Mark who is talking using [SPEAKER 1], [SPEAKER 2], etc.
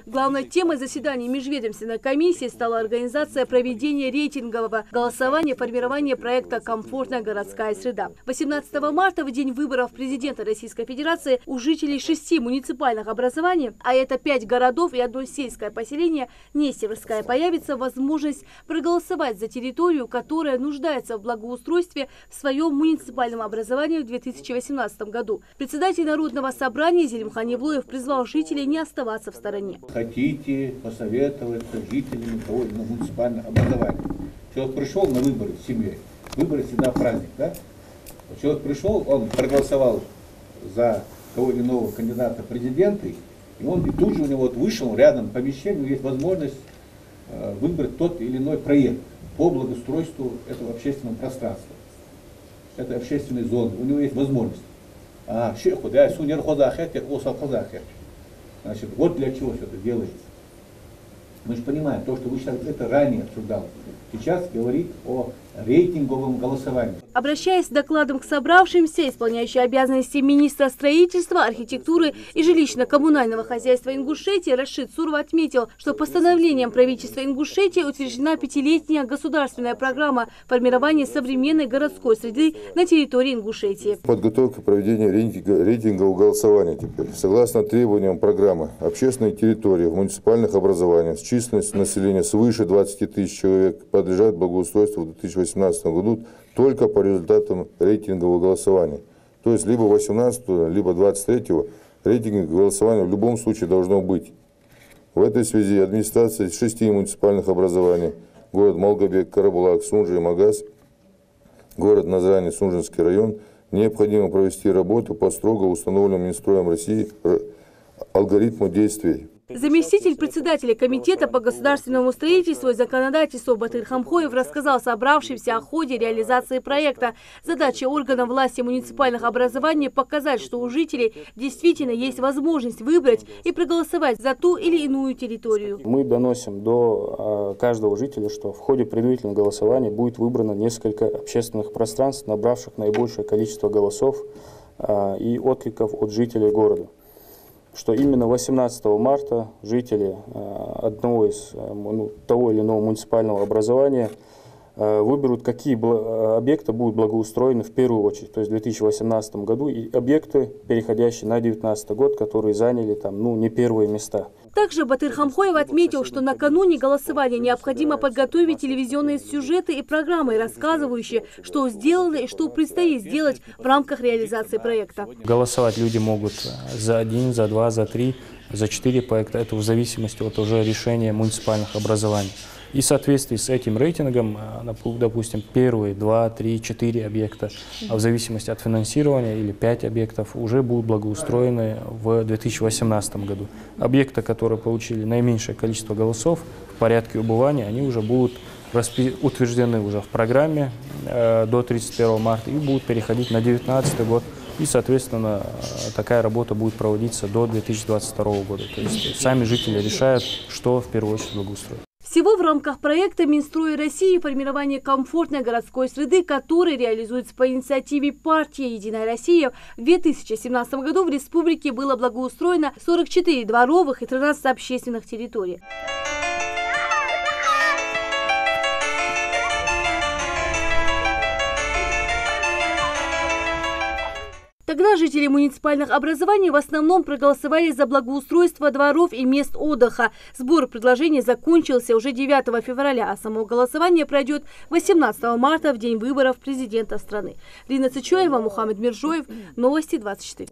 [SPEAKER 1] Главной темой заседания межведомственной комиссии стала организация проведения рейтингового голосования и формирования проекта «Комфортная городская среда». 18 марта, в день выборов президента Российской Федерации, у жителей 6 муниципальных образований, а это 5 городов и одно сельское поселение, Нестеровское, появится возможность проголосовать за территорию, которая нуждается в благоустройстве в своем муниципальном образовании в 2018 году. Председатель Народного собрания Зелимхан Евлоев призвал жителей не оставаться в стороне.
[SPEAKER 2] Хотите посоветоваться с жителями того или иного муниципального образования. Человек пришел на выборы с семьей. Выборы всегда праздник, да? Человек пришел, он проголосовал за того или иного кандидата в президенты, и он тут же у него вышел рядом помещение, есть возможность выбрать тот или иной проект по благоустройству этого общественного пространства, этой общественной зоны. У него есть возможность. Значит, вот для чего все это делается. Мы же понимаем, то, что вы сейчас это ранее обсуждалось. Сейчас говорит о рейтинговом голосовании.
[SPEAKER 1] Обращаясь с докладом к собравшимся, исполняющий обязанности министра строительства, архитектуры и жилищно-коммунального хозяйства Ингушетии Рашид Суров отметил, что постановлением правительства Ингушетии утверждена 5-летняя государственная программа формирования современной городской среды на территории Ингушетии.
[SPEAKER 3] Подготовка проведения рейтингового голосования теперь. Согласно требованиям программы, общественные территории в муниципальных образованиях с численностью населения свыше 20 тысяч человек подлежат благоустройству в 2018 году только по результатам рейтингового голосования. То есть либо 18-го, либо 23-го рейтинговое голосование в любом случае должно быть. В этой связи администрация 6 муниципальных образований, город Малгобек, Карабулак, Сунжи и Магаз, город Назрани, Сунжинский район, необходимо провести работу по строго установленным Минстроем России алгоритму действий.
[SPEAKER 1] Заместитель председателя комитета по государственному строительству и законодательству Батыр Хамхоев рассказал собравшимся о ходе реализации проекта. Задача органов власти муниципальных образований – показать, что у жителей действительно есть возможность выбрать и проголосовать за ту или иную территорию.
[SPEAKER 4] Мы доносим до каждого жителя, что в ходе предварительного голосования будет выбрано несколько общественных пространств, набравших наибольшее количество голосов и откликов от жителей города. Что именно 18 марта жители одного из того или иного муниципального образования выберут, какие объекты будут благоустроены в первую очередь, то есть в 2018 году, и объекты, переходящие на 2019 год, которые заняли там, не первые места.
[SPEAKER 1] Также Батыр Хамхоев отметил, что накануне голосования необходимо подготовить телевизионные сюжеты и программы, рассказывающие, что сделано и что предстоит сделать в рамках реализации проекта.
[SPEAKER 4] Голосовать люди могут за 1, за 2, за 3, за 4 проекта. Это в зависимости от уже решения муниципальных образований. И в соответствии с этим рейтингом, допустим, 1, 2, 3, 4 объекта, а в зависимости от финансирования или 5 объектов уже будут благоустроены в 2018 году. Объекты, которые получили наименьшее количество голосов в порядке убывания, они уже будут утверждены уже в программе до 31 марта и будут переходить на 2019 год. И, соответственно, такая работа будет проводиться до 2022 года. То есть сами жители решают, что в первую очередь благоустроить.
[SPEAKER 1] Всего в рамках проекта Минстрой России формирование комфортной городской среды, который реализуется по инициативе партии «Единая Россия», в 2017 году в республике было благоустроено 44 дворовых и 13 общественных территорий. Тогда жители муниципальных образований в основном проголосовали за благоустройство дворов и мест отдыха. Сбор предложений закончился уже 9 февраля, а само голосование пройдет 18 марта, в день выборов президента страны. Лина Цычоева, Мухаммед Миржоев, Новости 24.